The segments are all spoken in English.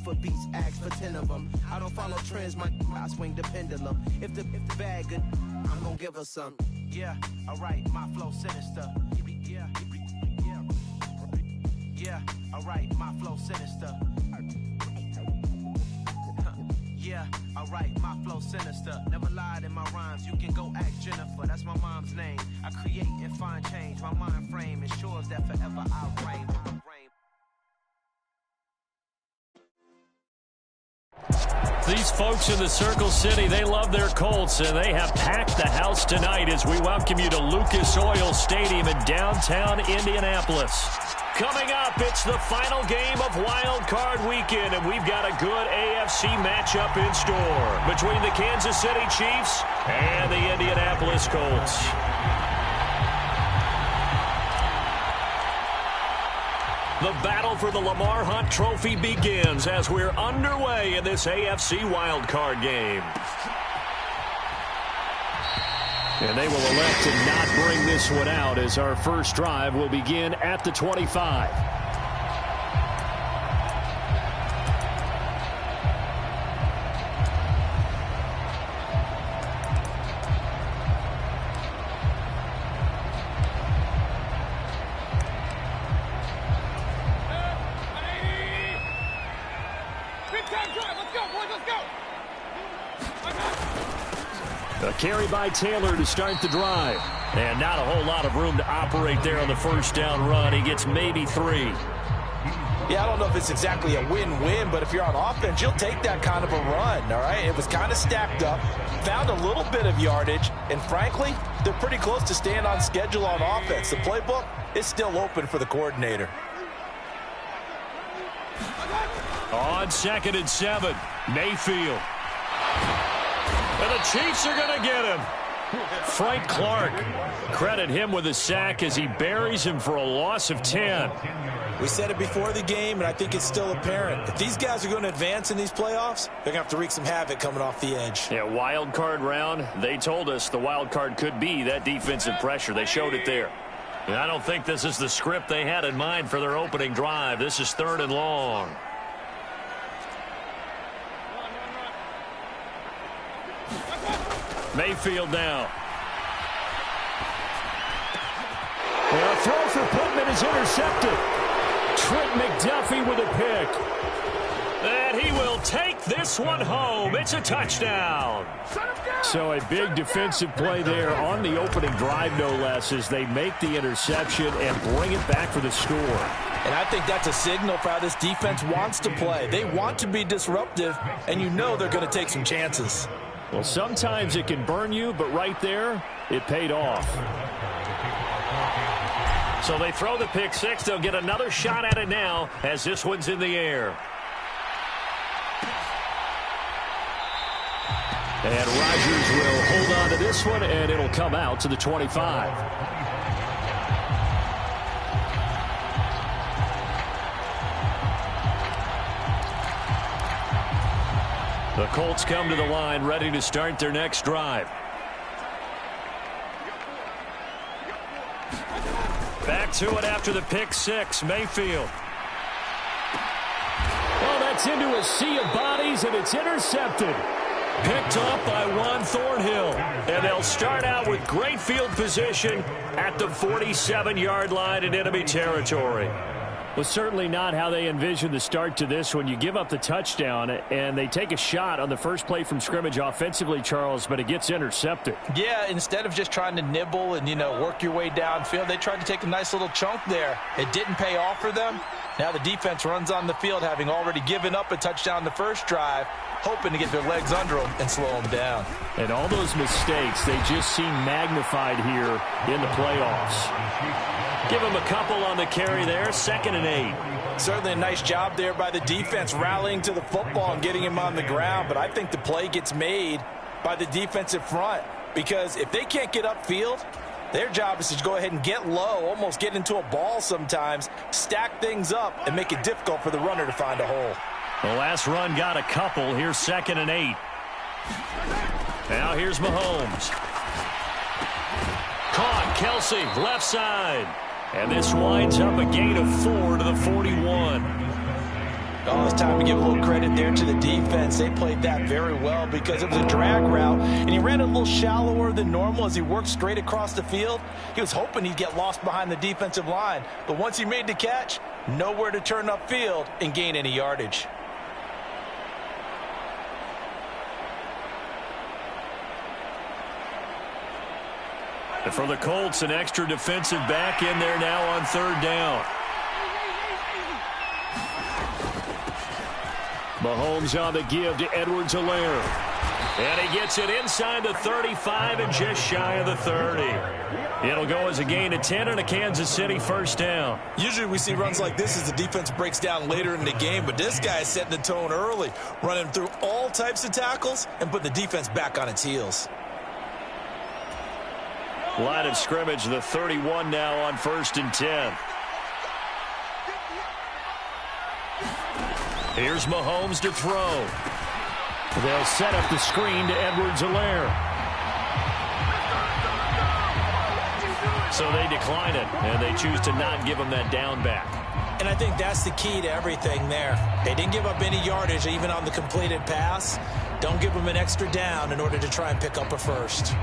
for beats, ask for 10 of them. I don't follow trends, I swing the pendulum. If the bag good, I'm gonna give her some. Yeah, alright, my flow sinister. Yeah, alright, my flow sinister. Yeah, alright, my flow sinister. Never lied in my rhymes, you can go ask Jennifer. That's my mom's name. I create and find change. My mind frame ensures that forever I reign. These folks in the Circle City, they love their Colts, and they have packed the house tonight as we welcome you to Lucas Oil Stadium in downtown Indianapolis. Coming up, it's the final game of Wild Card Weekend, and we've got a good AFC matchup in store between the Kansas City Chiefs and the Indianapolis Colts. The battle for the Lamar Hunt Trophy begins as we're underway in this AFC wildcard game. And they will elect to not bring this one out as our first drive will begin at the 25. A carry by Taylor to start the drive. And not a whole lot of room to operate there on the first down run. He gets maybe 3. Yeah, I don't know if it's exactly a win-win, but if you're on offense, you'll take that kind of a run, all right? It was kind of stacked up, found a little bit of yardage, and frankly, they're pretty close to staying on schedule on offense. The playbook is still open for the coordinator. On 2nd and 7, Mayfield. And the Chiefs are going to get him. Frank Clark. Credit him with a sack as he buries him for a loss of 10. We said it before the game, and I think it's still apparent. If these guys are going to advance in these playoffs, they're going to have to wreak some havoc coming off the edge. Yeah, wild card round. They told us the wild card could be that defensive pressure. They showed it there. And I don't think this is the script they had in mind for their opening drive. This is 3rd and long. Mayfield now. And a throw for Pittman is intercepted. Trent McDuffie with a pick. And he will take this one home. It's a touchdown. So a big defensive play there on the opening drive, no less, as they make the interception and bring it back for the score. And I think that's a signal for how this defense wants to play. They want to be disruptive, and you know they're going to take some chances. Well, sometimes it can burn you, but right there, it paid off. So they throw the pick six. They'll get another shot at it now as this one's in the air. And Rodgers will hold on to this one, and it'll come out to the 25. The Colts come to the line, ready to start their next drive. Back to it after the pick six, Mayfield. Oh, that's into a sea of bodies, and it's intercepted. Picked up by Juan Thornhill. And they'll start out with great field position at the 47-yard line in enemy territory. Well, certainly not how they envisioned the start to this one. You give up the touchdown, and they take a shot on the first play from scrimmage offensively, Charles, but it gets intercepted. Yeah, instead of just trying to nibble and, work your way downfield, they tried to take a nice little chunk there. It didn't pay off for them. Now the defense runs on the field, having already given up a touchdown the first drive, hoping to get their legs under them and slow them down. And all those mistakes, they just seem magnified here in the playoffs. Give him a couple on the carry there, 2nd and 8. Certainly a nice job there by the defense rallying to the football and getting him on the ground, but I think the play gets made by the defensive front because if they can't get upfield, their job is to go ahead and get low, almost get into a ball sometimes, stack things up, and make it difficult for the runner to find a hole. The last run got a couple. Here's 2nd and 8. Now here's Mahomes. Caught, Kelsey, left side. And this winds up a gain of 4 to the 41. Oh, it's time to give a little credit there to the defense. They played that very well because it was a drag route, and he ran it a little shallower than normal as he worked straight across the field. He was hoping he'd get lost behind the defensive line, but once he made the catch, nowhere to turn upfield and gain any yardage. And for the Colts, an extra defensive back in there now on third down. Mahomes on the give to Edwards-Helaire. And he gets it inside the 35 and just shy of the 30. It'll go as a gain of 10 and a Kansas City first down. Usually we see runs like this as the defense breaks down later in the game, but this guy is setting the tone early, running through all types of tackles and putting the defense back on its heels. Line of scrimmage, the 31 now on 1st and 10. Here's Mahomes to throw. They'll set up the screen to Edwards-Helaire. So they decline it, and they choose to not give him that down back. And I think that's the key to everything there. They didn't give up any yardage even on the completed pass. Don't give them an extra down in order to try and pick up a first.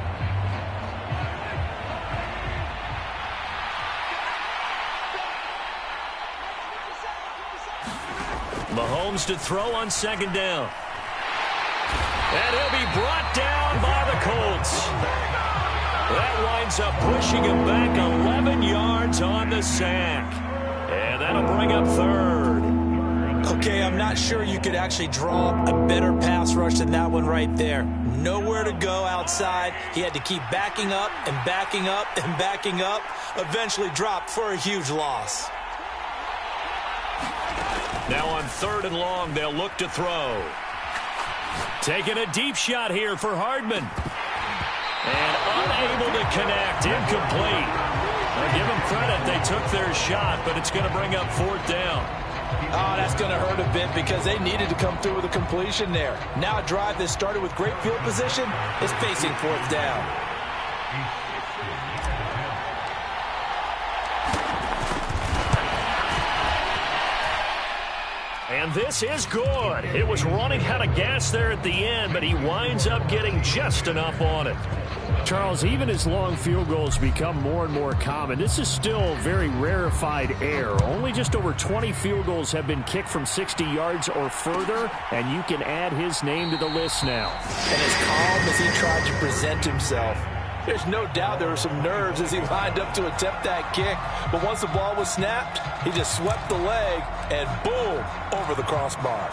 Mahomes to throw on second down. And he'll be brought down by the Colts. That winds up pushing him back 11 yards on the sack. And that'll bring up third. Okay, I'm not sure you could actually draw a better pass rush than that one right there. Nowhere to go outside. He had to keep backing up and backing up and backing up. Eventually dropped for a huge loss. Now on third and long, they'll look to throw. Taking a deep shot here for Hardman. And unable to connect. Incomplete. Now give them credit. They took their shot, but it's going to bring up fourth down. Oh, that's going to hurt a bit because they needed to come through with a completion there. Now a drive that started with great field position is facing fourth down. And this is good. It was running out of gas there at the end, but he winds up getting just enough on it. Charles, even as long field goals become more and more common, this is still very rarefied air. Only just over 20 field goals have been kicked from 60 yards or further, and you can add his name to the list now. And as calm as he tried to present himself, there's no doubt there were some nerves as he lined up to attempt that kick. But once the ball was snapped, he just swept the leg and boom, over the crossbar.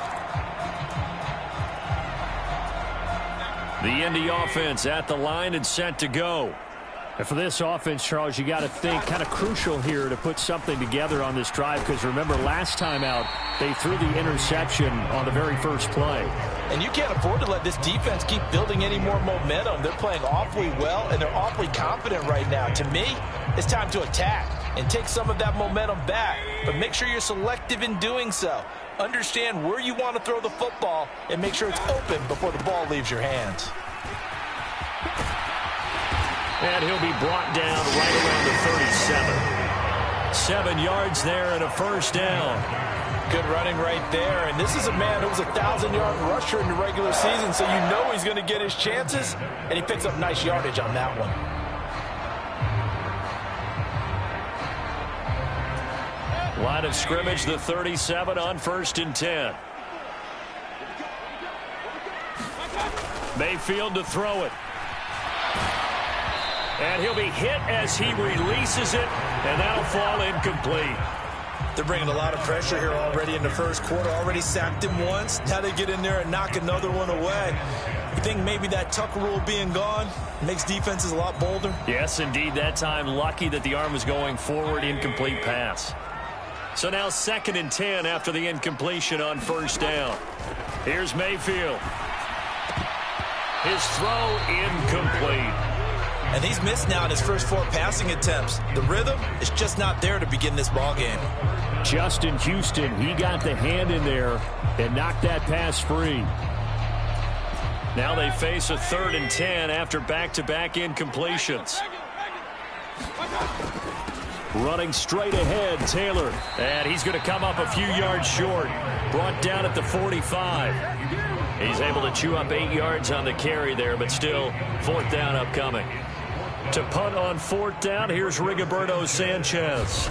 The Indy offense at the line and set to go. And for this offense, Charles, you got to think kind of crucial here to put something together on this drive because remember last time out they threw the interception on the very first play. And you can't afford to let this defense keep building any more momentum. They're playing awfully well and they're awfully confident right now. To me, it's time to attack and take some of that momentum back. But make sure you're selective in doing so. Understand where you want to throw the football and make sure it's open before the ball leaves your hands. And he'll be brought down right around the 37. 7 yards there and a first down. Good running right there. And this is a man who was a 1,000-yard rusher in the regular season, so you know he's going to get his chances. And he picks up nice yardage on that one. Line of scrimmage, the 37 on 1st and 10. Mayfield to throw it. And he'll be hit as he releases it, and that'll fall incomplete. They're bringing a lot of pressure here already in the first quarter. Already sacked him once. Now they get in there and knock another one away. You think maybe that Tucker rule being gone makes defenses a lot bolder? Yes, indeed. That time, lucky that the arm was going forward, incomplete pass. So now 2nd and 10 after the incompletion on first down. Here's Mayfield. His throw incomplete. And he's missed now in his first 4 passing attempts. The rhythm is just not there to begin this ball game. Justin Houston, he got the hand in there and knocked that pass free. Now they face a 3rd and 10 after back-to-back incompletions. Running straight ahead, Taylor. And he's going to come up a few yards short. Brought down at the 45. He's able to chew up 8 yards on the carry there, but still 4th down upcoming. To punt on 4th down, here's Rigoberto Sanchez.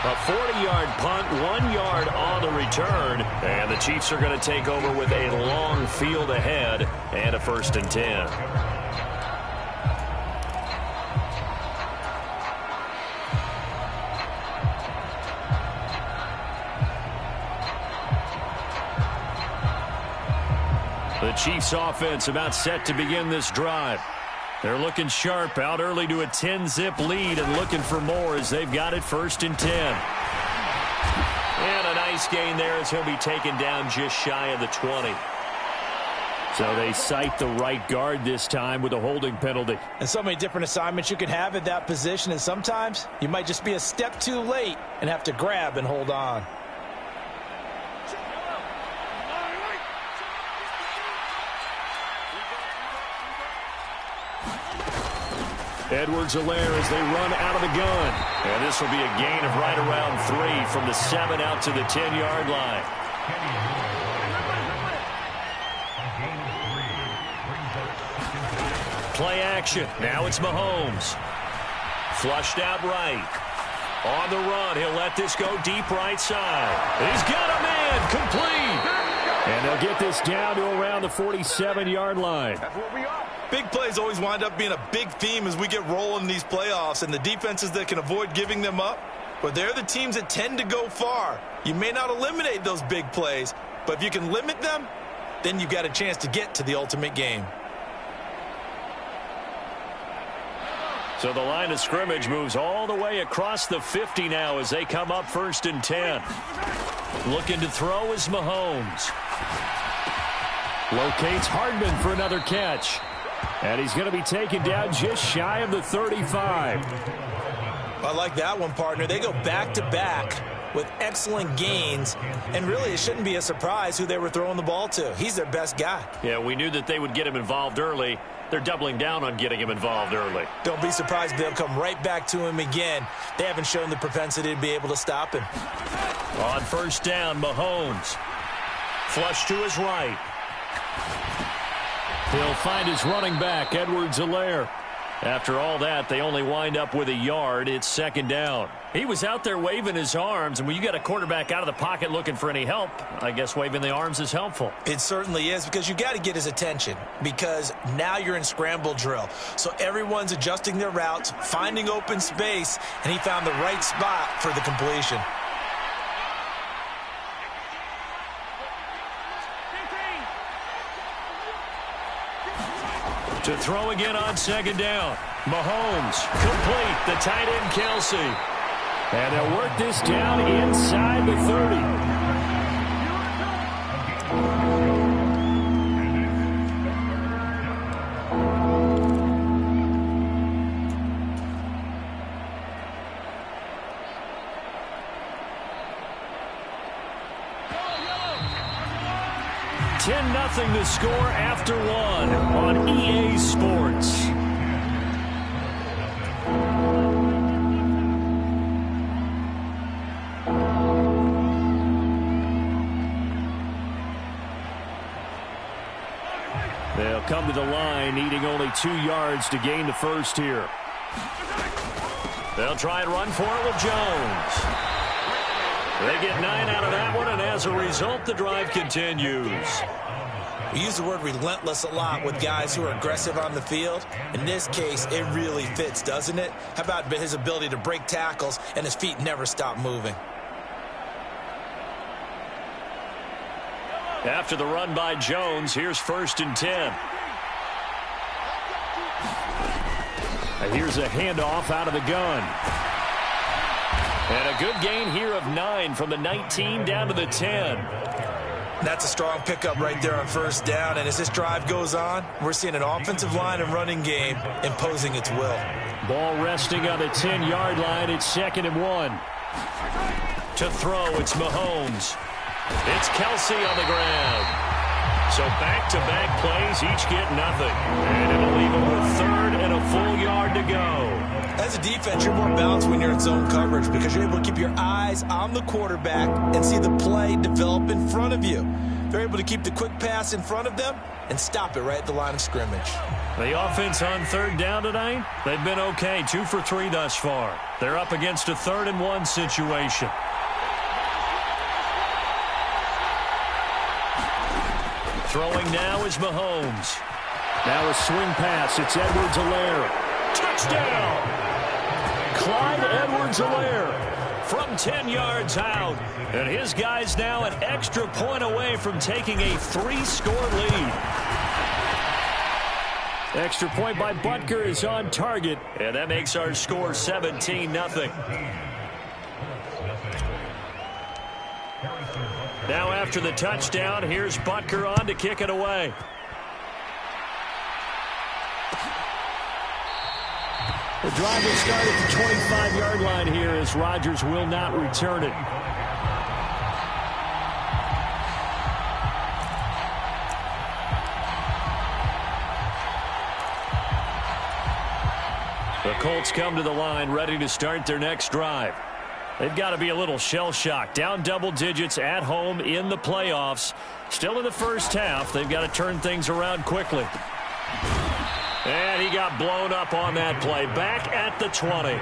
A 40-yard punt, 1 yard on the return. And the Chiefs are going to take over with a long field ahead and a 1st and 10. The Chiefs offense about set to begin this drive. They're looking sharp, out early to a 10-zip lead and looking for more as they've got it 1st and 10. And a nice gain there as he'll be taken down just shy of the 20. So they cite the right guard this time with a holding penalty. And so many different assignments you can have at that position, and sometimes you might just be a step too late and have to grab and hold on. Edwards-Helaire as they run out of the gun. And this will be a gain of right around 3 from the 7 out to the 10-yard line. Play action. Now it's Mahomes. Flushed out right. On the run, he'll let this go deep right side. He's got a man complete. And they'll get this down to around the 47-yard line. That's what we are. Big plays always wind up being a big theme as we get rolling in these playoffs, and the defenses that can avoid giving them up, but they're the teams that tend to go far. You may not eliminate those big plays, but if you can limit them, then you've got a chance to get to the ultimate game. So the line of scrimmage moves all the way across the 50 now as they come up 1st and 10. Looking to throw is Mahomes. Locates Hardman for another catch. And he's going to be taken down just shy of the 35. I like that one, partner. They go back-to-back with excellent gains, and really it shouldn't be a surprise who they were throwing the ball to. He's their best guy. Yeah, we knew that they would get him involved early. They're doubling down on getting him involved early. Don't be surprised if they'll come right back to him again. They haven't shown the propensity to be able to stop him. On 1st down, Mahomes. Flush to his right. He'll find his running back, Edwards-Helaire. After all that, they only wind up with a yard. It's 2nd down. He was out there waving his arms, and when you got a quarterback out of the pocket looking for any help, I guess waving the arms is helpful. It certainly is, because you got to get his attention, because now you're in scramble drill. So everyone's adjusting their routes, finding open space, and he found the right spot for the completion. To throw again on 2nd down. Mahomes, complete, the tight end Kelsey. And they'll work this down inside the 30. Nothing to score after 1 on EA Sports. They'll come to the line needing only 2 yards to gain the 1st here. They'll try and run for it with Jones. They get 9 out of that one, and as a result, the drive continues. We use the word relentless a lot with guys who are aggressive on the field. In this case, it really fits, doesn't it? How about his ability to break tackles and his feet never stop moving? After the run by Jones, here's 1st and 10. And here's a handoff out of the gun. And a good gain here of 9 from the 19 down to the 10. That's a strong pickup right there on 1st down, and as this drive goes on, we're seeing an offensive line and running game imposing its will. Ball resting on the 10-yard line. It's 2nd and 1. To throw, it's Mahomes. It's Kelsey on the ground. So back-to-back plays, each get nothing. And it'll leave them with third and a full yard to go. As a defense, you're more balanced when you're in zone coverage because you're able to keep your eyes on the quarterback and see the play develop in front of you. They're able to keep the quick pass in front of them and stop it right at the line of scrimmage. The offense on third down tonight, they've been okay, 2 for 3 thus far. They're up against a 3rd and 1 situation. Throwing now is Mahomes. Now a swing pass. It's Edwards-Helaire. Touchdown! Clyde Edwards-Helaire from 10 yards out. And his guys now an extra point away from taking a 3-score lead. Extra point by Butker is on target. And that makes our score 17-0. Now after the touchdown, here's Butker on to kick it away. The drive will start at the 25-yard line here as Rodgers will not return it. The Colts come to the line ready to start their next drive. They've got to be a little shell-shocked. Down double digits at home in the playoffs. Still in the first half. They've got to turn things around quickly. And he got blown up on that play. Back at the 20.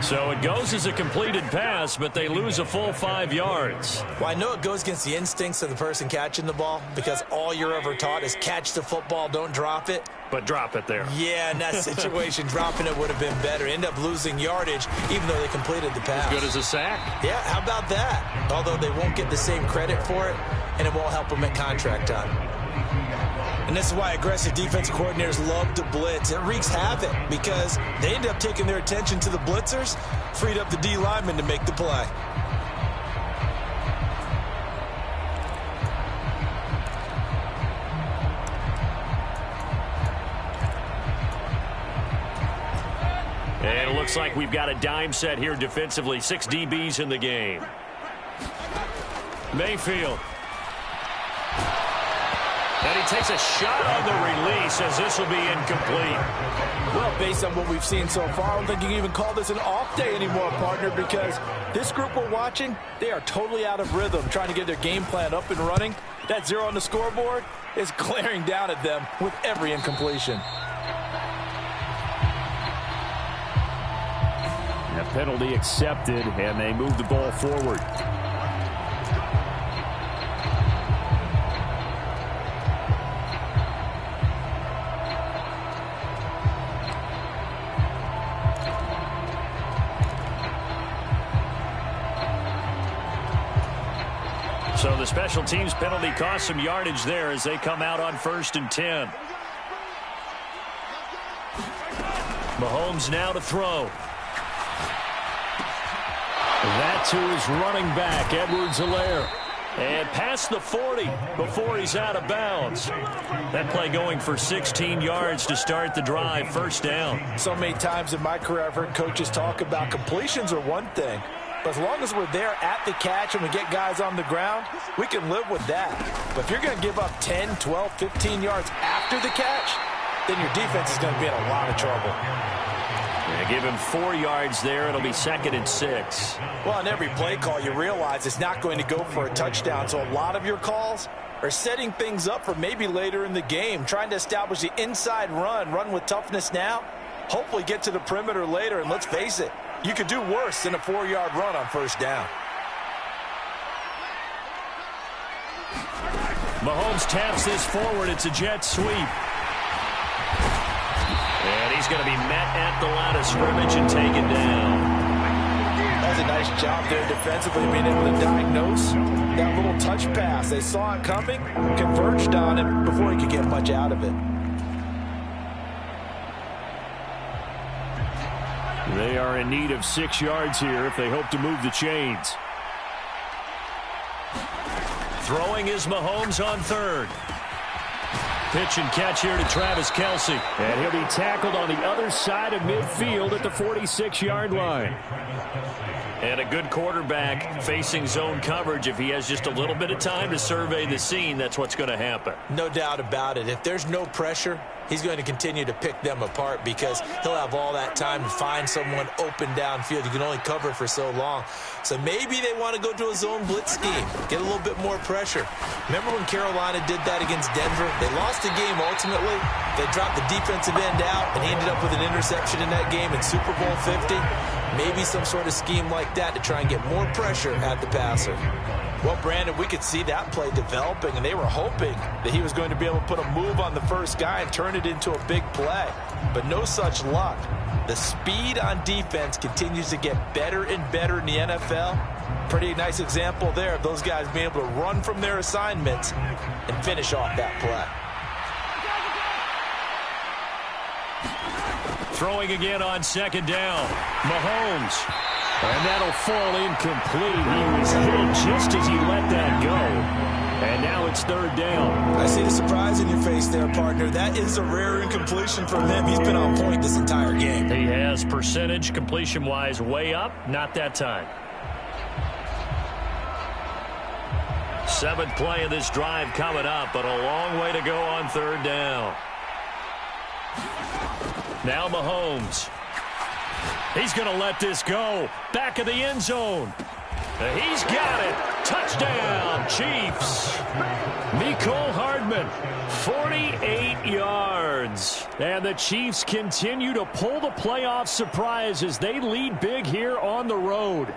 So it goes as a completed pass, but they lose a full 5 yards. Well, I know it goes against the instincts of the person catching the ball because all you're ever taught is catch the football, don't drop it. But drop it there. Yeah, in that situation, dropping it would have been better. End up losing yardage, even though they completed the pass. As good as a sack. Yeah, how about that? Although they won't get the same credit for it, and it won't help them at contract time. And this is why aggressive defensive coordinators love to blitz. It wreaks havoc because they end up taking their attention to the blitzers, freed up the D lineman to make the play. And it looks like we've got a dime set here defensively. 6 DBs in the game. Mayfield. And he takes a shot on the release as this will be incomplete. Well, based on what we've seen so far, I don't think you can even call this an off day anymore, partner, because this group we're watching, they are totally out of rhythm, trying to get their game plan up and running. That 0 on the scoreboard is glaring down at them with every incompletion. A penalty accepted, and they move the ball forward. So the special teams penalty cost some yardage there as they come out on 1st and 10. Mahomes now to throw. That to his running back, Edwards-Helaire. And past the 40 before he's out of bounds. That play going for 16 yards to start the drive, 1st down. So many times in my career I've heard coaches talk about completions are one thing. But as long as we're there at the catch and we get guys on the ground, we can live with that. But if you're going to give up 10, 12, 15 yards after the catch, then your defense is going to be in a lot of trouble. Yeah, give him 4 yards there. It'll be 2nd and 6. Well, on every play call, you realize it's not going to go for a touchdown. So a lot of your calls are setting things up for maybe later in the game, trying to establish the inside run with toughness now, hopefully get to the perimeter later. And let's face it, you could do worse than a 4-yard run on 1st down. Mahomes taps this forward. It's a jet sweep. And he's going to be met at the line of scrimmage and taken down. That's a nice job there defensively, being able to diagnose that little touch pass. They saw it coming, converged on him before he could get much out of it. They are in need of 6 yards here if they hope to move the chains. Throwing is Mahomes on 3rd. Pitch and catch here to Travis Kelce. And he'll be tackled on the other side of midfield at the 46-yard line. And a good quarterback facing zone coverage. If he has just a little bit of time to survey the scene, that's what's going to happen. No doubt about it. If there's no pressure, he's going to continue to pick them apart because he'll have all that time to find someone open downfield. You can only cover for so long. So maybe they want to go to a zone blitz scheme, get a little bit more pressure. Remember when Carolina did that against Denver? They lost the game ultimately. They dropped the defensive end out, and he ended up with an interception in that game in Super Bowl 50. Maybe some sort of scheme like that to try and get more pressure at the passer. Well, Brandon, we could see that play developing, and they were hoping that he was going to be able to put a move on the first guy and turn it into a big play. But no such luck. The speed on defense continues to get better and better in the NFL. Pretty nice example there of those guys being able to run from their assignments and finish off that play. Throwing again on second down. Mahomes. And that'll fall incomplete. He was hit just as he let that go. And now it's third down. I see the surprise in your face there, partner. That is a rare incompletion from him. He's been on point this entire game. He has percentage completion-wise way up. Not that time. Seventh play of this drive coming up, but a long way to go on third down. Now Mahomes. He's going to let this go. Back of the end zone. He's got it. Touchdown, Chiefs. Mecole Hardman, 48 yards. And the Chiefs continue to pull the playoff surprise as they lead big here on the road.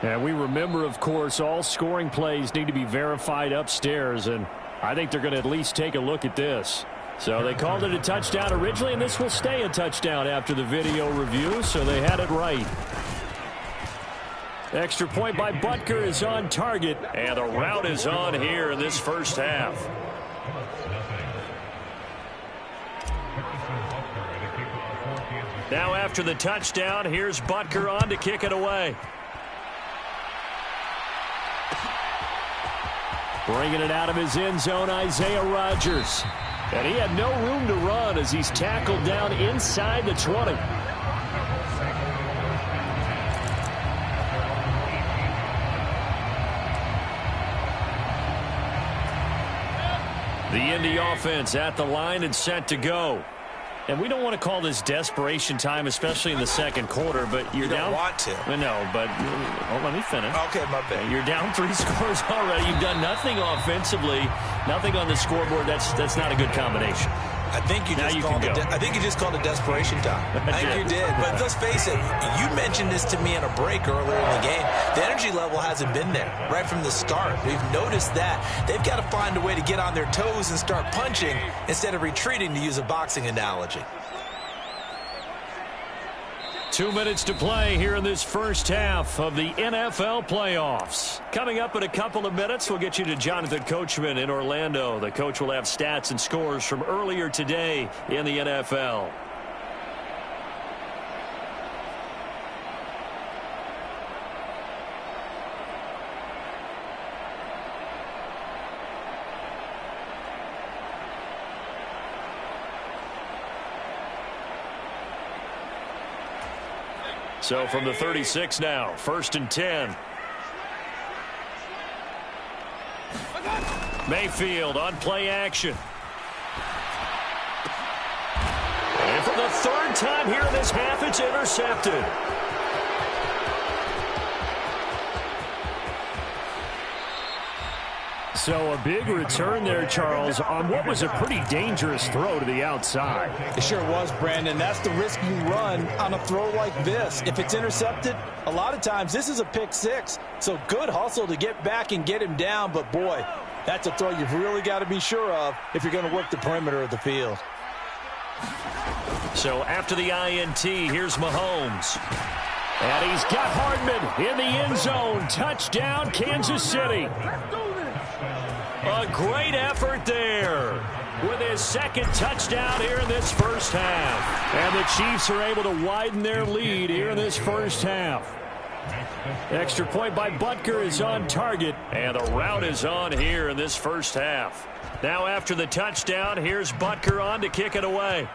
And we remember, of course, all scoring plays need to be verified upstairs. And I think they're going to at least take a look at this. So they called it a touchdown originally, and this will stay a touchdown after the video review, so they had it right. Extra point by Butker is on target, and the route is on here in this first half. Now after the touchdown, here's Butker on to kick it away. Bringing it out of his end zone, Isaiah Rodgers. And he had no room to run as he's tackled down inside the 20. The Indy offense at the line and set to go. And we don't want to call this desperation time, especially in the second quarter, but you're down. You don't want to. No, but let me finish. Okay, my bad. You're down 3 scores already. You've done nothing offensively, nothing on the scoreboard. That's not a good combination. I think you just called it desperation time. I think you did. But let's face it, you mentioned this to me in a break earlier in the game. The energy level hasn't been there right from the start. We've noticed that. They've got to find a way to get on their toes and start punching instead of retreating, to use a boxing analogy. 2 minutes to play here in this first half of the NFL playoffs. Coming up in a couple of minutes, we'll get you to Jonathan Coachman in Orlando. The coach will have stats and scores from earlier today in the NFL. So from the 36 now, 1st and 10. Mayfield on play action. And for the third time here in this half, it's intercepted. So a big return there, Charles, on what was a pretty dangerous throw to the outside. It sure was, Brandon. That's the risk you run on a throw like this. If it's intercepted, a lot of times this is a pick six. So good hustle to get back and get him down. But, boy, that's a throw you've really got to be sure of if you're going to work the perimeter of the field. So after the INT, here's Mahomes. And he's got Hardman in the end zone. Touchdown, Kansas City. A great effort there with his second touchdown here in this first half. And the Chiefs are able to widen their lead here in this first half. Extra point by Butker is on target. And the route is on here in this first half. Now after the touchdown, here's Butker on to kick it away.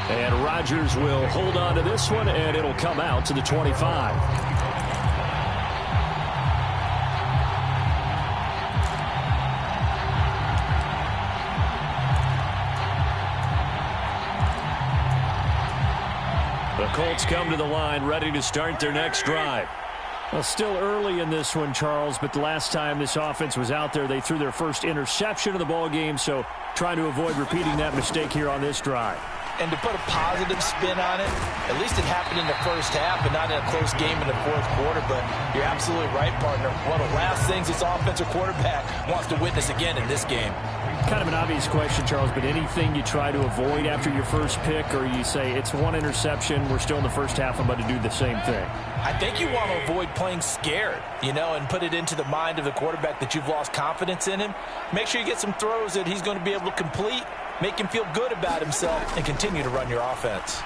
And Rodgers will hold on to this one, and it'll come out to the 25. The Colts come to the line, ready to start their next drive. Well, still early in this one, Charles, but the last time this offense was out there, they threw their first interception of the ball game, so trying to avoid repeating that mistake here on this drive. And to put a positive spin on it, at least it happened in the first half and not in a close game in the fourth quarter. But you're absolutely right, partner. One of the last things this offensive quarterback wants to witness again in this game. Kind of an obvious question, Charles, but anything you try to avoid after your first pick, or you say it's one interception, we're still in the first half, I'm about to do the same thing? I think you want to avoid playing scared, and put it into the mind of the quarterback that you've lost confidence in him. Make sure you get some throws that he's going to be able to complete, make him feel good about himself, and continue to run your offense.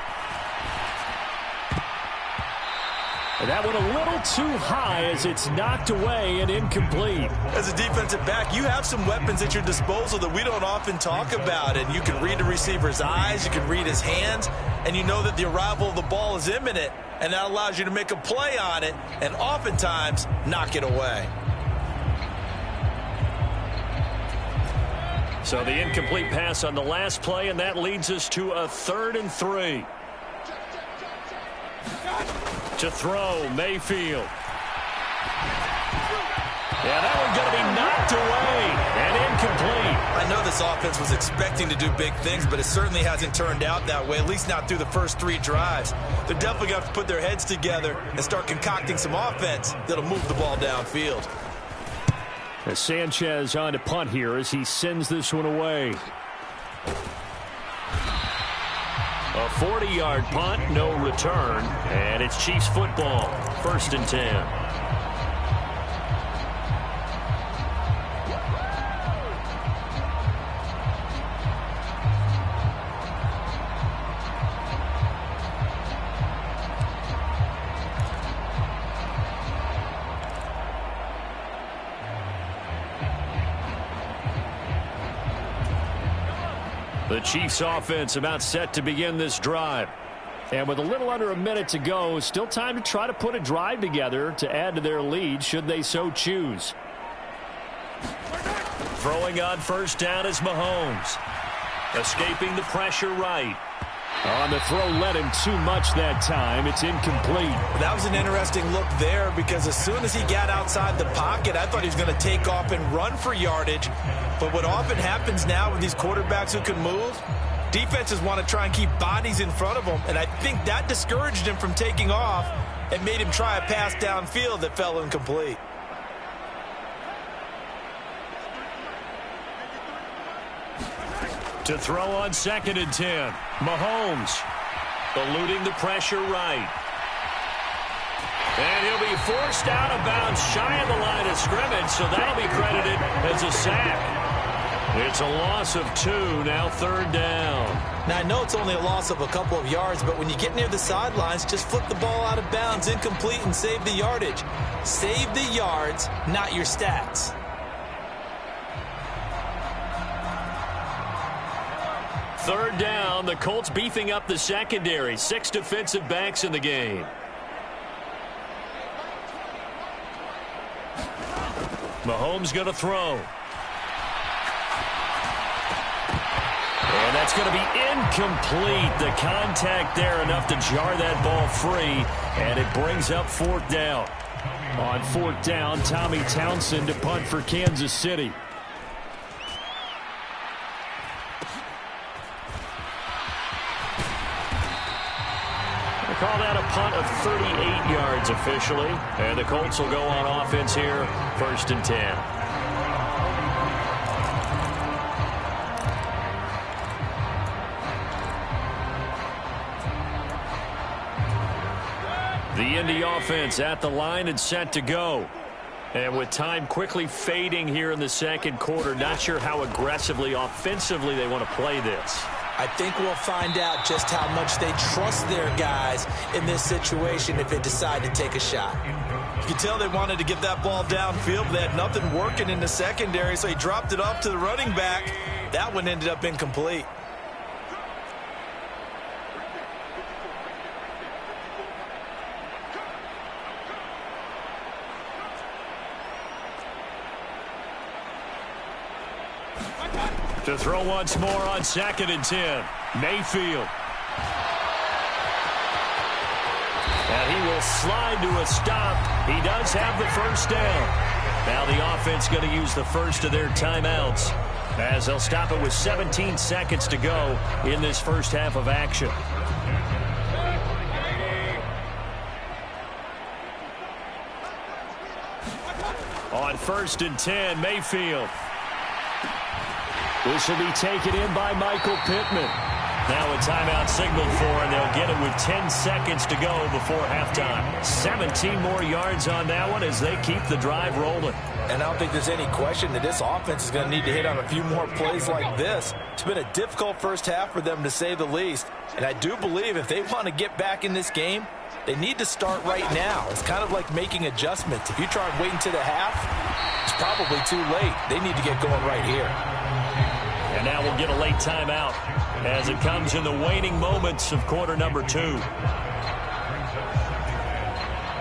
And that one a little too high as it's knocked away and incomplete. As a defensive back, you have some weapons at your disposal that we don't often talk about. And you can read the receiver's eyes, you can read his hands, and you know that the arrival of the ball is imminent. And that allows you to make a play on it and oftentimes knock it away. So the incomplete pass on the last play, and that leads us to a 3rd and 3. To throw, Mayfield. Yeah, that one's going to be knocked away and incomplete. I know this offense was expecting to do big things, but it certainly hasn't turned out that way, at least not through the first 3 drives. They're definitely going to have to put their heads together and start concocting some offense that'll move the ball downfield. As Sanchez on to punt here as he sends this one away. A 40-yard punt, no return, and it's Chiefs football, 1st and 10. The Chiefs offense about set to begin this drive. And with a little under a minute to go, still time to try to put a drive together to add to their lead should they so choose. Throwing on first down is Mahomes. Escaping the pressure right. On the throw, led him too much that time. It's incomplete. That was an interesting look there because as soon as he got outside the pocket, I thought he was going to take off and run for yardage. But what often happens now with these quarterbacks who can move, defenses want to try and keep bodies in front of them, and I think that discouraged him from taking off and made him try a pass downfield that fell incomplete. To throw on 2nd and 10. Mahomes eluding the pressure right. And he'll be forced out of bounds shy of the line of scrimmage, so that'll be credited as a sack. It's a loss of 2, now 3rd down. Now, I know it's only a loss of a couple of yards, but when you get near the sidelines, just flip the ball out of bounds, incomplete, and save the yardage. Save the yards, not your stats. Third down, the Colts beefing up the secondary. 6 defensive backs in the game. Mahomes going to throw. And that's going to be incomplete. The contact there enough to jar that ball free. And it brings up 4th down. On 4th down, Tommy Townsend to punt for Kansas City. Call that a punt of 38 yards officially. And the Colts will go on offense here, 1st and 10. The Indy offense at the line and set to go. And with time quickly fading here in the 2nd quarter, not sure how aggressively, offensively they want to play this. I think we'll find out just how much they trust their guys in this situation if they decide to take a shot. You could tell they wanted to get that ball downfield, but they had nothing working in the secondary, so he dropped it off to the running back. That one ended up incomplete. To throw once more on 2nd and 10. Mayfield. And he will slide to a stop. He does have the first down. Now the offense going to use the first of their timeouts, as they'll stop it with 17 seconds to go in this first half of action. On 1st and 10, Mayfield. This will be taken in by Michael Pittman. Now a timeout signaled for, and they'll get it with 10 seconds to go before halftime. 17 more yards on that one as they keep the drive rolling. And I don't think there's any question that this offense is going to need to hit on a few more plays like this. It's been a difficult first half for them, to say the least. And I do believe if they want to get back in this game, they need to start right now. It's kind of like making adjustments. If you try and wait until the half, it's probably too late. They need to get going right here. And now we'll get a late timeout as it comes in the waning moments of quarter number 2.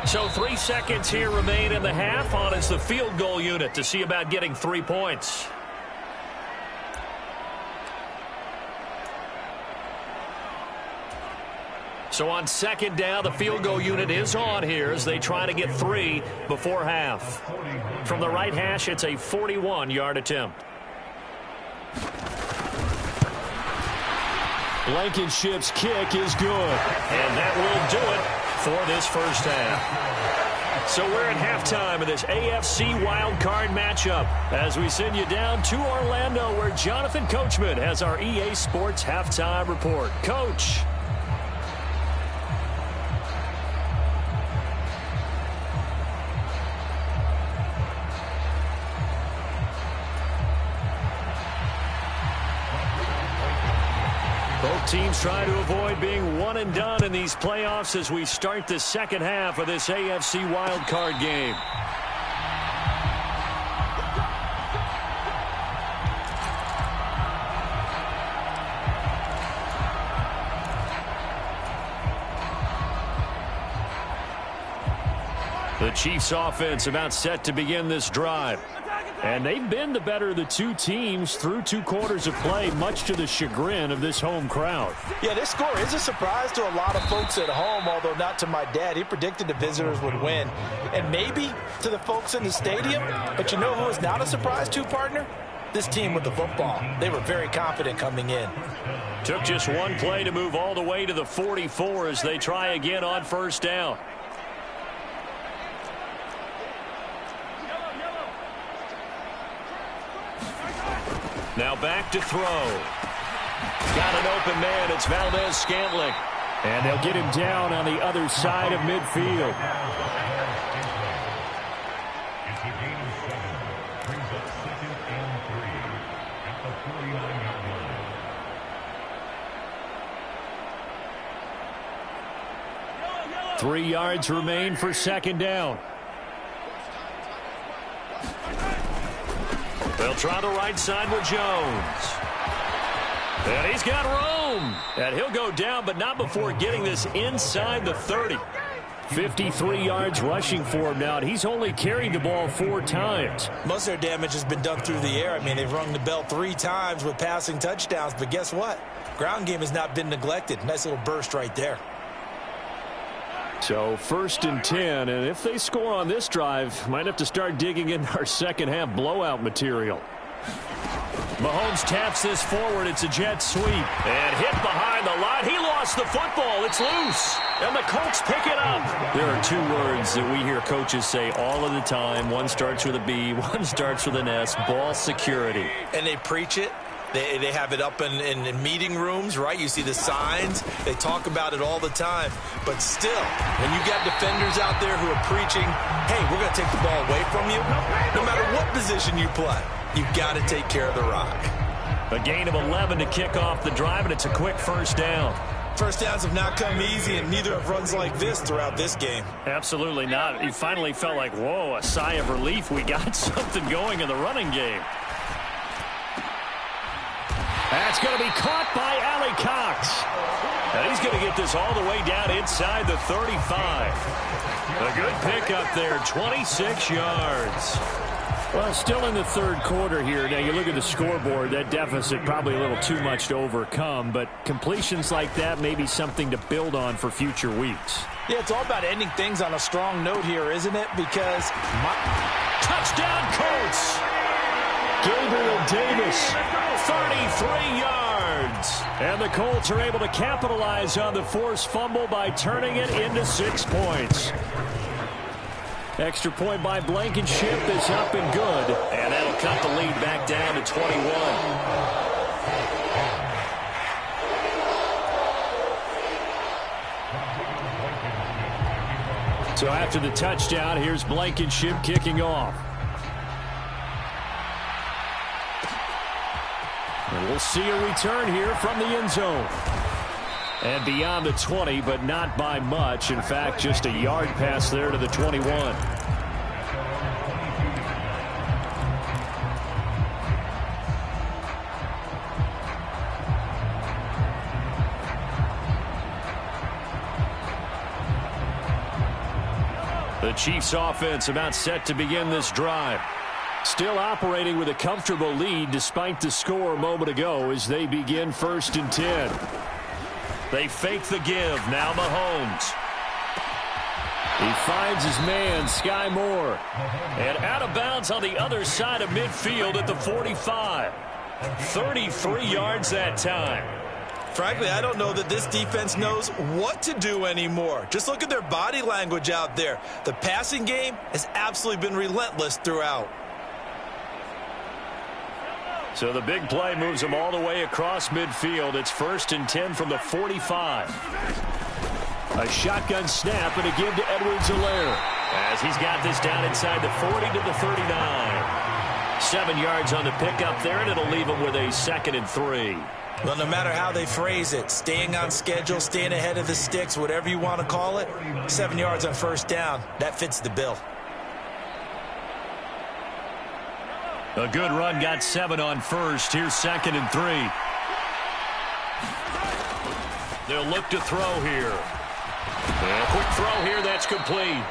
So 3 seconds here remain in the half. On is the field goal unit to see about getting 3 points. So on 2nd down, the field goal unit is on here as they try to get 3 before half. From the right hash, it's a 41-yard attempt. Blankenship's kick is good. And that will do it for this first half. So we're at halftime of this AFC wildcard matchup as we send you down to Orlando, where Jonathan Coachman has our EA Sports halftime report. Coach. Both teams trying to avoid being one and done in these playoffs as we start the second half of this AFC wildcard game. The Chiefs offense about set to begin this drive. And they've been the better of the two teams through 2 quarters of play, much to the chagrin of this home crowd. Yeah, this score is a surprise to a lot of folks at home, although not to my dad. He predicted the visitors would win. And maybe to the folks in the stadium. But you know who is not a surprise to, partner? This team with the football. They were very confident coming in. Took just 1 play to move all the way to the 44 as they try again on 1st down. Now back to throw. Got an open man. It's Valdez-Scantling. And they'll get him down on the other side of midfield. Three yards remain for 2nd down. They'll try the right side with Jones. And he's got room. And he'll go down, but not before getting this inside the 30. 53 yards rushing for him now, and he's only carried the ball 4 times. Most of their damage has been done through the air. I mean, they've rung the bell 3 times with passing touchdowns, but guess what? Ground game has not been neglected. Nice little burst right there. So 1st and 10, and if they score on this drive, might have to start digging in our second half blowout material. Mahomes taps this forward. It's a jet sweep. And hit behind the line. He lost the football. It's loose. And the Colts pick it up. There are 2 words that we hear coaches say all of the time. One starts with a B, one starts with an S. Ball security. And they preach it. They have it up in meeting rooms, right? You see the signs. They talk about it all the time. But still, when you got defenders out there who are preaching, hey, we're going to take the ball away from you, no matter what position you play, you've got to take care of the rock. A gain of 11 to kick off the drive, and it's a quick 1st down. First downs have not come easy, and neither have runs like this throughout this game. Absolutely not. He finally felt like, whoa, a sigh of relief. We got something going in the running game. That's going to be caught by Allie Cox. And he's going to get this all the way down inside the 35. A good pickup there, 26 yards. Well, still in the third quarter here. Now, you look at the scoreboard, that deficit probably a little too much to overcome, but completions like that may be something to build on for future weeks. Yeah, it's all about ending things on a strong note here, isn't it? Because touchdown, Colts! Gabriel Davis, 33 yards. And the Colts are able to capitalize on the forced fumble by turning it into 6 points. Extra point by Blankenship is up and good. And that'll cut the lead back down to 21. So after the touchdown, here's Blankenship kicking off. And we'll see a return here from the end zone. And beyond the 20, but not by much. In fact, just a yard pass there to the 21. The Chiefs offense about set to begin this drive. Still operating with a comfortable lead despite the score a moment ago as they begin 1st and 10. They fake the give. Now Mahomes. He finds his man, Sky Moore. And out of bounds on the other side of midfield at the 45. 33 yards that time. frankly, I don't know that this defense knows what to do anymore. Just look at their body language out there. The passing game has absolutely been relentless throughout. So the big play moves them all the way across midfield. It's 1st and 10 from the 45. A shotgun snap and a give to Edwards-Helaire as he's got this down inside the 40 to the 39. 7 yards on the pickup there, and it'll leave him with a 2nd and 3. Well, no matter how they phrase it, staying on schedule, staying ahead of the sticks, whatever you want to call it, 7 yards on 1st down, that fits the bill. A good run, got 7 on 1st. Here's 2nd and 3. They'll look to throw here. And a quick throw here, that's complete.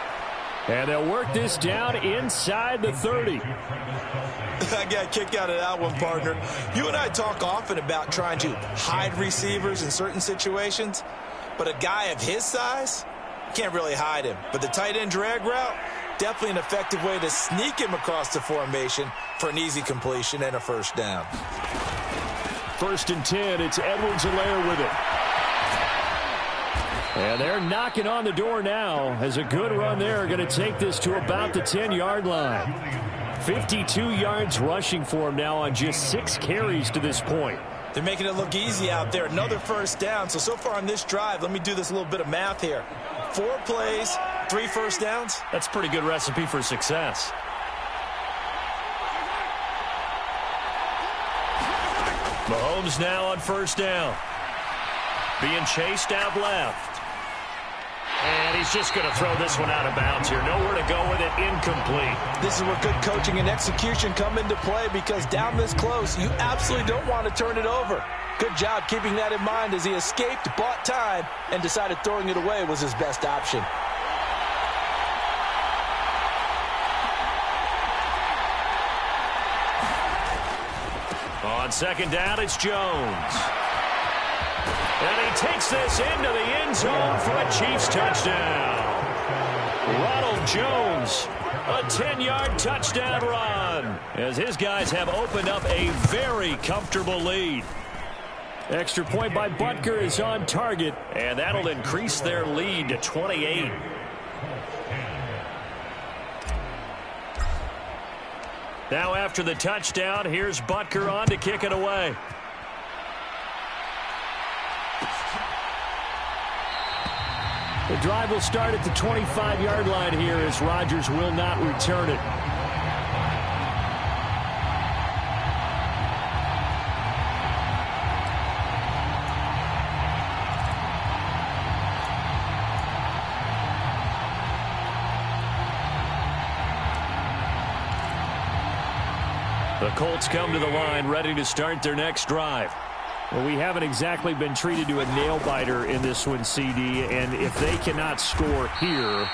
And they'll work this down inside the 30. I got a kick out of that one, partner. You and I talk often about trying to hide receivers in certain situations, but a guy of his size, can't really hide him. But the tight end drag route, definitely an effective way to sneak him across the formation for an easy completion and a 1st down. 1st and 10, it's Edwards-Helaire with it. And they're knocking on the door now as a good run there. Going to take this to about the 10-yard line. 52 yards rushing for him now on just 6 carries to this point. They're making it look easy out there. Another 1st down. So far on this drive, let me do this little bit of math here. 4 plays, 3 1st downs. That's a pretty good recipe for success. Mahomes now on 1st down. Being chased out left. And he's just going to throw this one out of bounds here. Nowhere to go with it. Incomplete. This is where good coaching and execution come into play, because down this close, you absolutely don't want to turn it over. Good job keeping that in mind as he escaped, bought time, and decided throwing it away was his best option. On 2nd down, it's Jones. And he takes this into the end zone for a Chiefs touchdown. Ronald Jones, a 10-yard touchdown run, as his guys have opened up a very comfortable lead. Extra point by Butker is on target, and that'll increase their lead to 28. Now after the touchdown, here's Butker on to kick it away. The drive will start at the 25-yard line here as Rodgers will not return it. The Colts come to the line ready to start their next drive. Well, we haven't exactly been treated to a nail-biter in this one, CD, and if they cannot score here,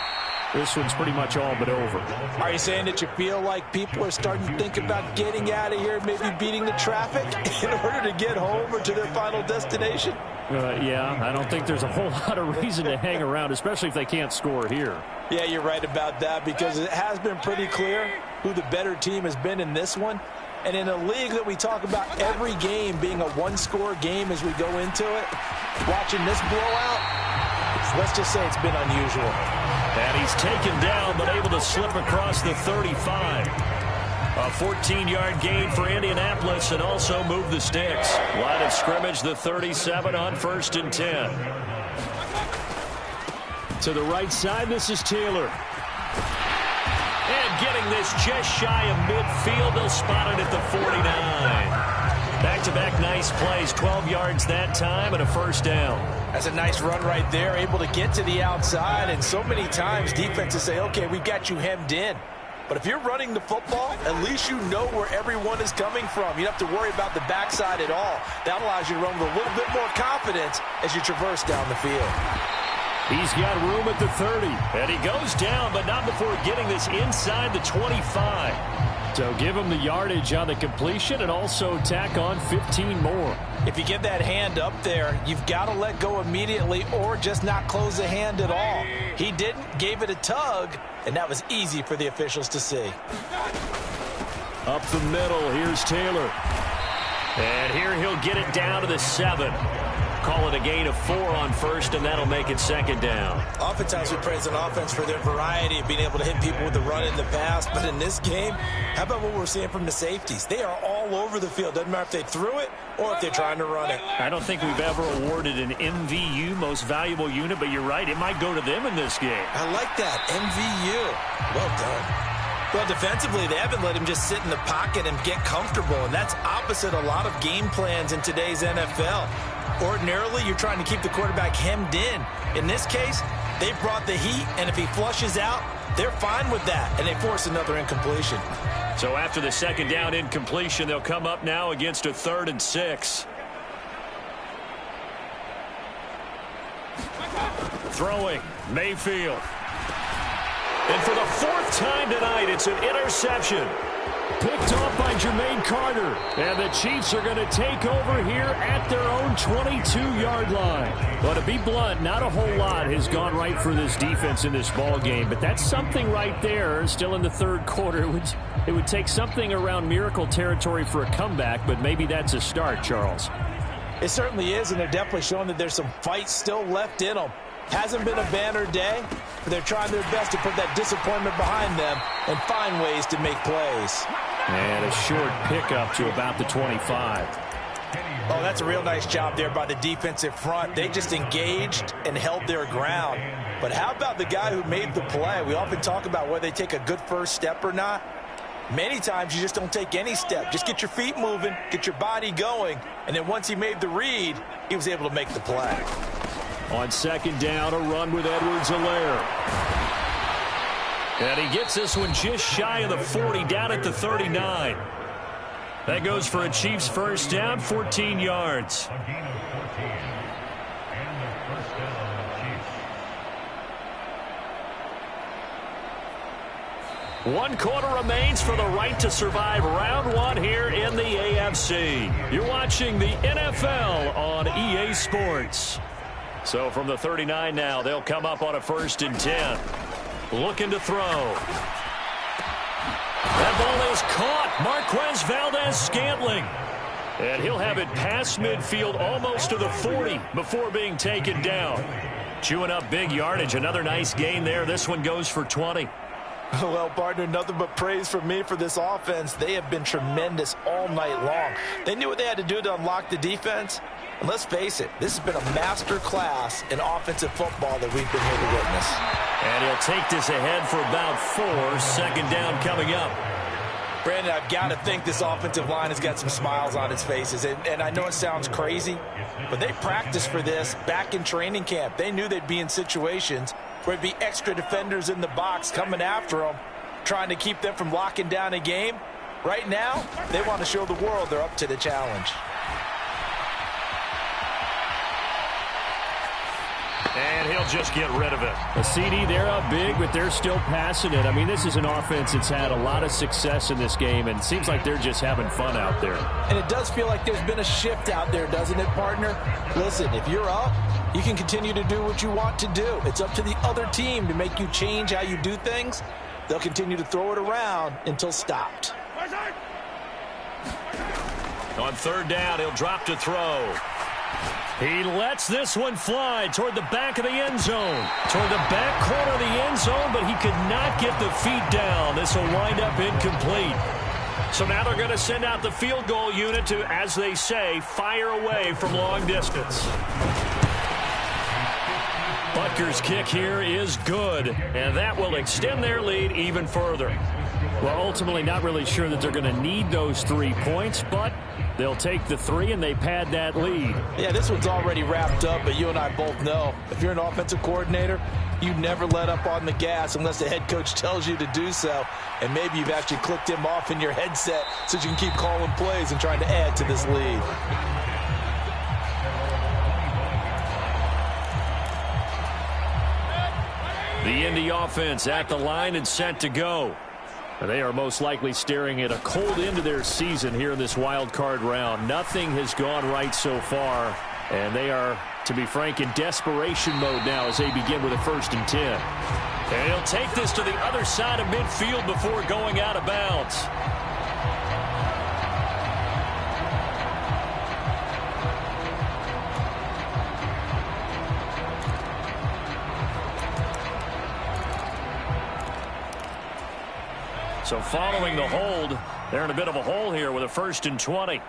this one's pretty much all but over. Are you saying that you feel like people are starting to think about getting out of here, maybe beating the traffic in order to get home or to their final destination? Yeah, I don't think there's a whole lot of reason to hang around, especially if they can't score here. Yeah, you're right about that, because it has been pretty clear who the better team has been in this one. And in a league that we talk about every game being a one-score game as we go into it, watching this blowout, let's just say it's been unusual. And he's taken down, but able to slip across the 35. A 14-yard gain for Indianapolis and also move the sticks. Line of scrimmage, the 37 on 1st and 10. To the right side, this is Taylor. And getting this just shy of midfield, they'll spot it at the 49. Back-to-back nice plays, 12 yards that time and a first down. That's a nice run right there, able to get to the outside, and so many times defenses say, okay, we've got you hemmed in. But if you're running the football, at least you know where everyone is coming from. You don't have to worry about the backside at all. That allows you to run with a little bit more confidence as you traverse down the field. He's got room at the 30, and he goes down, but not before getting this inside the 25. So give him the yardage on the completion and also tack on 15 more. If you get that hand up there, you've got to let go immediately or just not close the hand at all. He didn't, gave it a tug, and that was easy for the officials to see. Up the middle, here's Taylor. And here he'll get it down to the 7. Call it a gain of 4 on first, and that'll make it second down. Oftentimes we praise an offense for their variety of being able to hit people with the run in the pass, but in this game, how about what we're seeing from the safeties? They are all over the field. Doesn't matter if they threw it or if they're trying to run it. I don't think we've ever awarded an MVU, most valuable unit, but you're right, it might go to them in this game. I like that, MVU. Well done. Well, defensively, they haven't let him just sit in the pocket and get comfortable, and that's opposite a lot of game plans in today's NFL. Ordinarily, you're trying to keep the quarterback hemmed in. In this case, they brought the heat, and if he flushes out, they're fine with that, and they force another incompletion. So after the second down incompletion, they'll come up now against a 3rd and 6. Throwing, Mayfield. And for the 4th time tonight, it's an interception. Picked off by Jermaine Carter. And the Chiefs are going to take over here at their own 22-yard line. Well, to be blunt, not a whole lot has gone right for this defense in this ball game, but that's something right there. Still in the 3rd quarter. It would take something around miracle territory for a comeback, but maybe that's a start, Charles. It certainly is, and they're definitely showing that there's some fight still left in them. Hasn't been a banner day, but they're trying their best to put that disappointment behind them and find ways to make plays. And a short pickup to about the 25. Oh, that's a real nice job there by the defensive front. They just engaged and held their ground. But how about the guy who made the play? We often talk about whether they take a good first step or not. Many times you just don't take any step. Just get your feet moving, get your body going, and then once he made the read, he was able to make the play. On second down, a run with Edwards-Helaire. And he gets this one just shy of the 40, down at the 39. That goes for a Chiefs first down, 14 yards. One quarter remains for the right to survive round 1 here in the AFC. You're watching the NFL on EA Sports. So from the 39 now, they'll come up on a 1st and 10. Looking to throw. That ball is caught. Marquez Valdez-Scantling. And he'll have it past midfield almost to the 40 before being taken down. Chewing up big yardage. Another nice gain there. This one goes for 20. Well, partner, nothing but praise from me for this offense. They have been tremendous all night long. They knew what they had to do to unlock the defense. And let's face it, this has been a master class in offensive football that we've been here to witness. And he'll take this ahead for about 4. Second down coming up. Brandon, I've got to think this offensive line has got some smiles on its faces. And I know it sounds crazy, but they practiced for this back in training camp. They knew they'd be in situations where there'd be extra defenders in the box coming after them, trying to keep them from locking down a game. Right now, they want to show the world they're up to the challenge. And he'll just get rid of it. A CD, they're up big, but they're still passing it. I mean, this is an offense that's had a lot of success in this game, and it seems like they're just having fun out there. And it does feel like there's been a shift out there, doesn't it, partner? Listen, if you're up, you can continue to do what you want to do. It's up to the other team to make you change how you do things. They'll continue to throw it around until stopped. On third down, he'll drop to throw. He lets this one fly toward the back of the end zone. Toward the back corner of the end zone, but he could not get the feet down. This will wind up incomplete. So now they're going to send out the field goal unit to, as they say, fire away from long distance. Butker's kick here is good, and that will extend their lead even further. Well, ultimately not really sure that they're going to need those 3 points, but they'll take the 3 and they pad that lead. Yeah, this one's already wrapped up, but you and I both know if you're an offensive coordinator, you never let up on the gas unless the head coach tells you to do so. And maybe you've actually clicked him off in your headset so you can keep calling plays and trying to add to this lead. The Indy offense at the line and set to go. They are most likely staring at a cold end to their season here in this wild card round. Nothing has gone right so far, and they are, to be frank, in desperation mode now as they begin with a 1st and 10. And he'll take this to the other side of midfield before going out of bounds. So following the hold, they're in a bit of a hole here with a 1st and 20.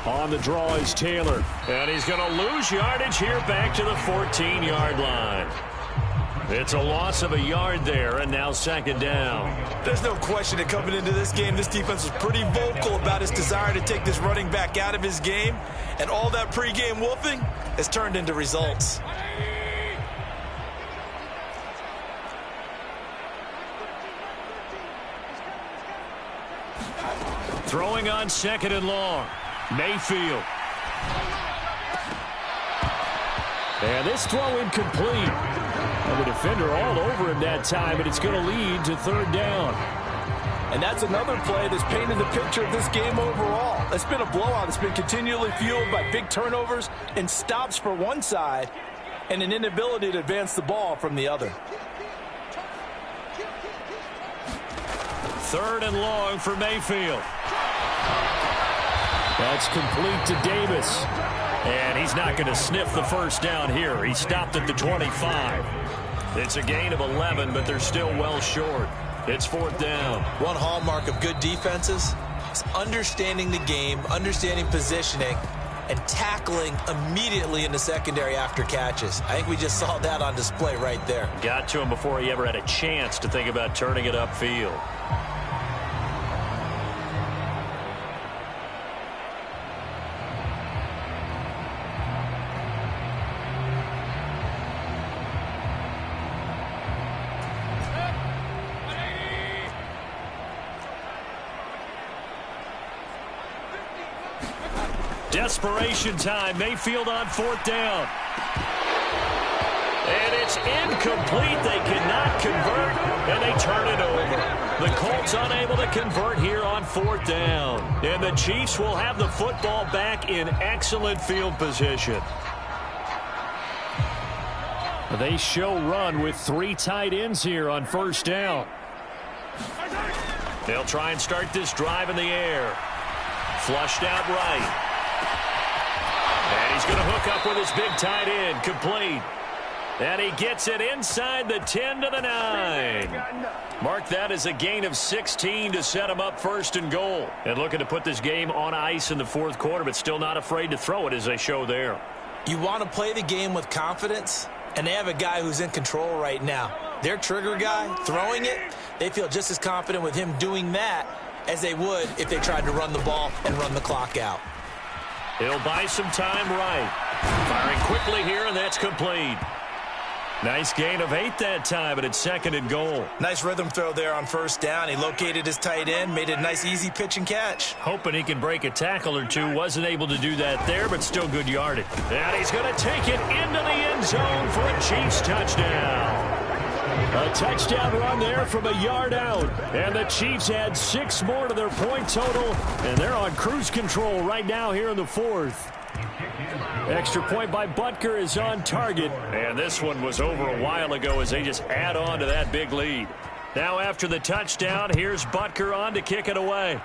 On the draw is Taylor. And he's going to lose yardage here back to the 14-yard line. It's a loss of a yard there, and now 2nd down. There's no question that coming into this game, this defense was pretty vocal about his desire to take this running back out of his game. And all that pregame wolfing has turned into results. Throwing on 2nd and long. Mayfield. And this throw incomplete. And the defender all over him that time, but it's going to lead to 3rd down. And that's another play that's painted the picture of this game overall. It's been a blowout. It's been continually fueled by big turnovers and stops for one side and an inability to advance the ball from the other. 3rd and long for Mayfield. That's complete to Davis. And he's not going to sniff the 1st down here. He stopped at the 25. It's a gain of 11, but they're still well short. It's 4th down. One hallmark of good defenses is understanding the game, understanding positioning, and tackling immediately in the secondary after catches. I think we just saw that on display right there. Got to him before he ever had a chance to think about turning it upfield. Desperation time. Mayfield on 4th down. And it's incomplete. They cannot convert, and they turn it over. The Colts unable to convert here on 4th down. And the Chiefs will have the football back in excellent field position. They show run with 3 tight ends here on 1st down. They'll try and start this drive in the air. Flushed out right. And he's going to hook up with his big tight end. Complete. And he gets it inside the 10 to the 9. Mark that as a gain of 16 to set him up 1st and goal. And looking to put this game on ice in the 4th quarter, but still not afraid to throw it as they show there. You want to play the game with confidence, and they have a guy who's in control right now. Their trigger guy, throwing it, they feel just as confident with him doing that as they would if they tried to run the ball and run the clock out. He'll buy some time right. Firing quickly here, and that's complete. Nice gain of 8 that time, but it's 2nd and goal. Nice rhythm throw there on 1st down. He located his tight end, made it a nice easy pitch and catch. Hoping he can break a tackle or two. Wasn't able to do that there, but still good yardage. And he's going to take it into the end zone for a Chiefs touchdown. A touchdown run there from a yard out. And the Chiefs add 6 more to their point total, and they're on cruise control right now here in the 4th. Extra point by Butker is on target. And this one was over a while ago as they just add on to that big lead. Now after the touchdown, here's Butker on to kick it away.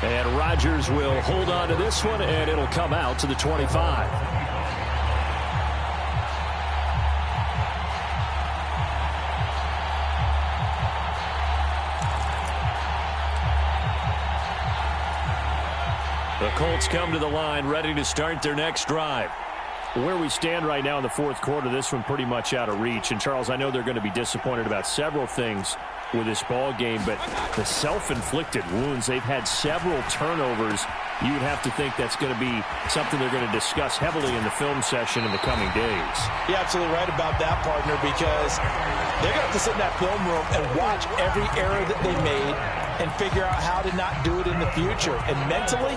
And Rodgers will hold on to this one, and it'll come out to the 25. The Colts come to the line, ready to start their next drive. Where we stand right now in the 4th quarter, this one pretty much out of reach. And, Charles, I know they're going to be disappointed about several things with this ball game, but the self-inflicted wounds, they've had several turnovers. You would have to think that's going to be something they're going to discuss heavily in the film session in the coming days. You're absolutely right about that, partner, because they're going to have to sit in that film room and watch every error that they made and figure out how to not do it in the future. And mentally,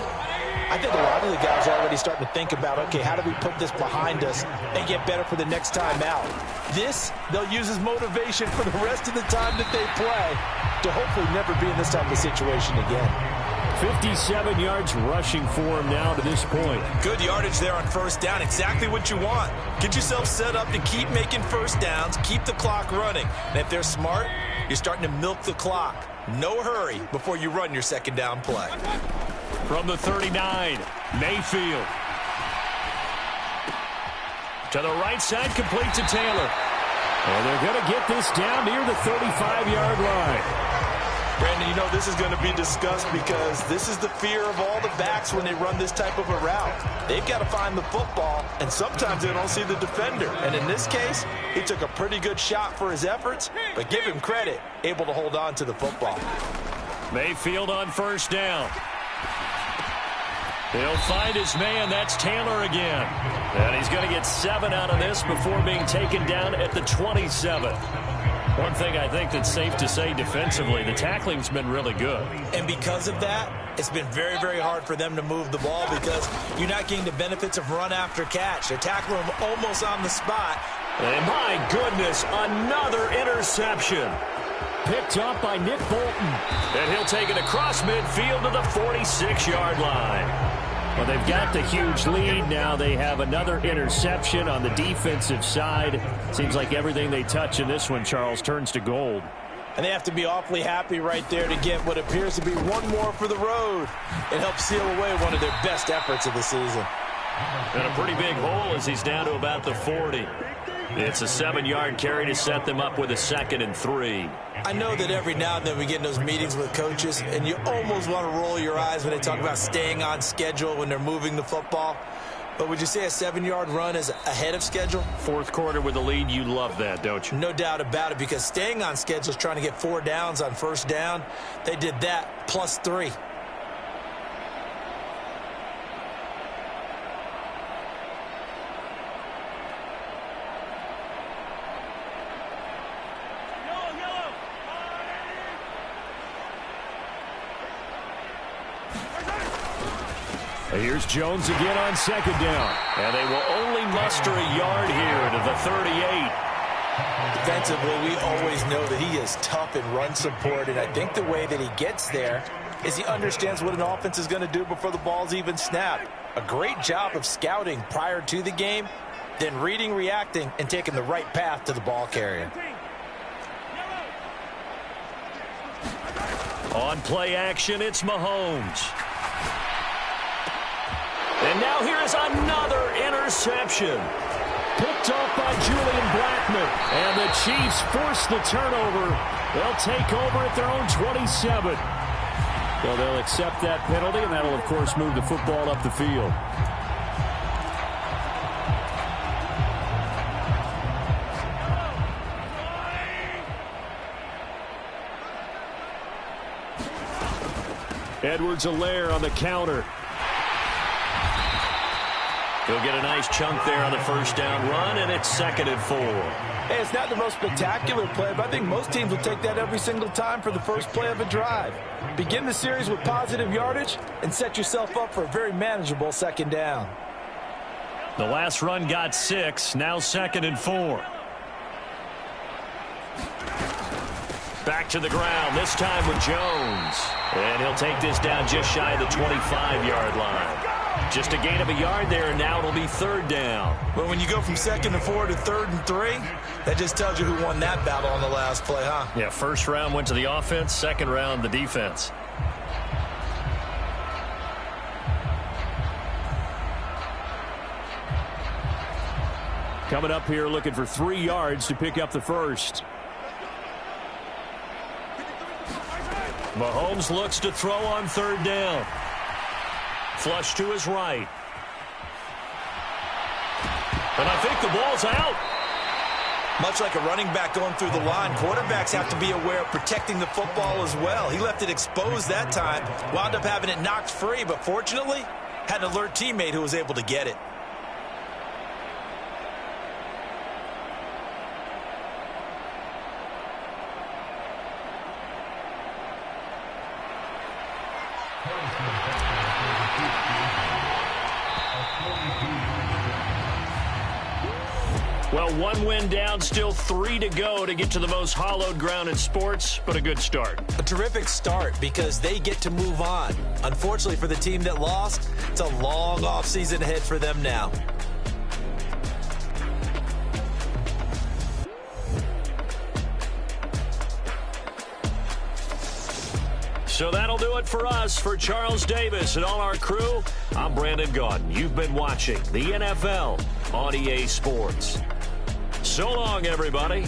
I think a lot of the guys are already starting to think about, okay, how do we put this behind us and get better for the next time out? This, they'll use as motivation for the rest of the time that they play to hopefully never be in this type of situation again. 57 yards rushing for him now to this point. Good yardage there on 1st down. Exactly what you want. Get yourself set up to keep making 1st downs, keep the clock running. And if they're smart, you're starting to milk the clock. No hurry before you run your 2nd down play. From the 39, Mayfield. To the right side, complete to Taylor. And they're going to get this down near the 35-yard line. Brandon, you know this is going to be discussed because this is the fear of all the backs when they run this type of a route. They've got to find the football, and sometimes they don't see the defender. And in this case, he took a pretty good shot for his efforts, but give him credit, able to hold on to the football. Mayfield on 1st down. He'll find his man. That's Taylor again. And he's going to get 7 out of this before being taken down at the 27. One thing I think that's safe to say defensively, the tackling's been really good. And because of that, it's been very, very hard for them to move the ball because you're not getting the benefits of run after catch. They're tackling him almost on the spot. And my goodness, another interception. Picked up by Nick Bolton. And he'll take it across midfield to the 46-yard line. Well, they've got the huge lead. Now they have another interception on the defensive side. Seems like everything they touch in this one, Charles, turns to gold. And they have to be awfully happy right there to get what appears to be one more for the road. It helps seal away one of their best efforts of the season. And a pretty big hole as he's down to about the 40. It's a 7-yard carry to set them up with a 2nd and 3. I know that every now and then we get in those meetings with coaches, and you almost want to roll your eyes when they talk about staying on schedule when they're moving the football. But would you say a 7-yard run is ahead of schedule? 4th quarter with the lead, you love that, don't you? No doubt about it, because staying on schedule is trying to get 4 downs on 1st down. They did that plus 3. Here's Jones again on 2nd down. And they will only muster a yard here to the 38. Defensively, we always know that he is tough in run support, and I think the way that he gets there is he understands what an offense is going to do before the ball's even snapped. A great job of scouting prior to the game, then reading, reacting, and taking the right path to the ball carrier. On play action, it's Mahomes. And now here is another interception. Picked off by Julian Blackmon. And the Chiefs force the turnover. They'll take over at their own 27. So they'll accept that penalty, and that'll, of course, move the football up the field. Edwards-Helaire on the counter. He'll get a nice chunk there on the first down run, and it's 2nd and 4. Hey, it's not the most spectacular play, but I think most teams will take that every single time for the first play of a drive. Begin the series with positive yardage and set yourself up for a very manageable 2nd down. The last run got 6, now 2nd and 4. Back to the ground, this time with Jones. And he'll take this down just shy of the 25-yard line. Just a gain of a yard there, and now it'll be 3rd down. But when you go from 2nd and 4 to 3rd and 3, that just tells you who won that battle on the last play, huh? Yeah, first round went to the offense, second round the defense. Coming up here looking for 3 yards to pick up the first. Mahomes looks to throw on 3rd down. Flush to his right. And I think the ball's out. Much like a running back going through the line, quarterbacks have to be aware of protecting the football as well. He left it exposed that time, wound up having it knocked free, but fortunately, had an alert teammate who was able to get it. Well, 1 win down, still 3 to go to get to the most hallowed ground in sports, but a good start. A terrific start because they get to move on. Unfortunately for the team that lost, it's a long offseason ahead for them now. So that'll do it for us. For Charles Davis and all our crew, I'm Brandon Gaudin. You've been watching the NFL on EA Sports. So long, everybody.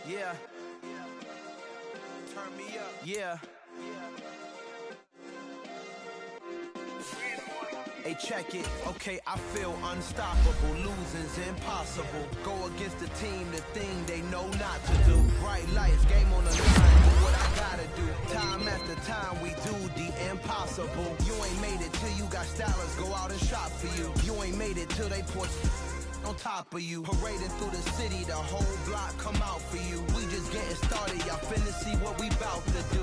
Yeah. Turn me up. Yeah. Hey, check it. Okay, I feel unstoppable. Losing's impossible. Go against the team, the thing they know not to do. Bright lights, game on the line. Do what I gotta do. Time after time, we do the impossible. You ain't made it till you got stylers go out and shop for you. You ain't made it till they put on top of you. Parading through the city, the whole block come out for you. We just getting started, y'all finna see what we bout to do.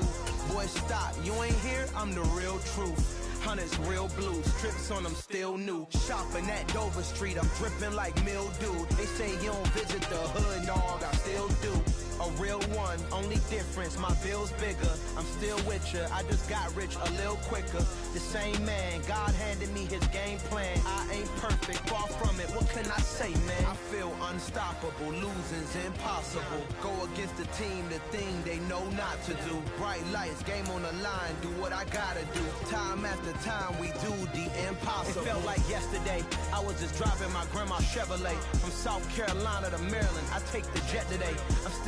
Boy, stop, you ain't here, I'm the real truth. Hunters real blue, strips on them still new. Shopping at Dover Street, I'm dripping like mildew. They say you don't visit the hood, dog, I still do. A real one, only difference, my bill's bigger. I'm still with ya, I just got rich a little quicker. The same man, God handed me his game plan. I ain't perfect, far from it, what can I say, man? I feel unstoppable, losing's impossible. Go against the team, the thing they know not to do. Bright lights, game on the line, do what I gotta do. Time after time, we do the impossible. It felt like yesterday, I was just driving my grandma's Chevrolet. From South Carolina to Maryland, I take the jet today. I'm still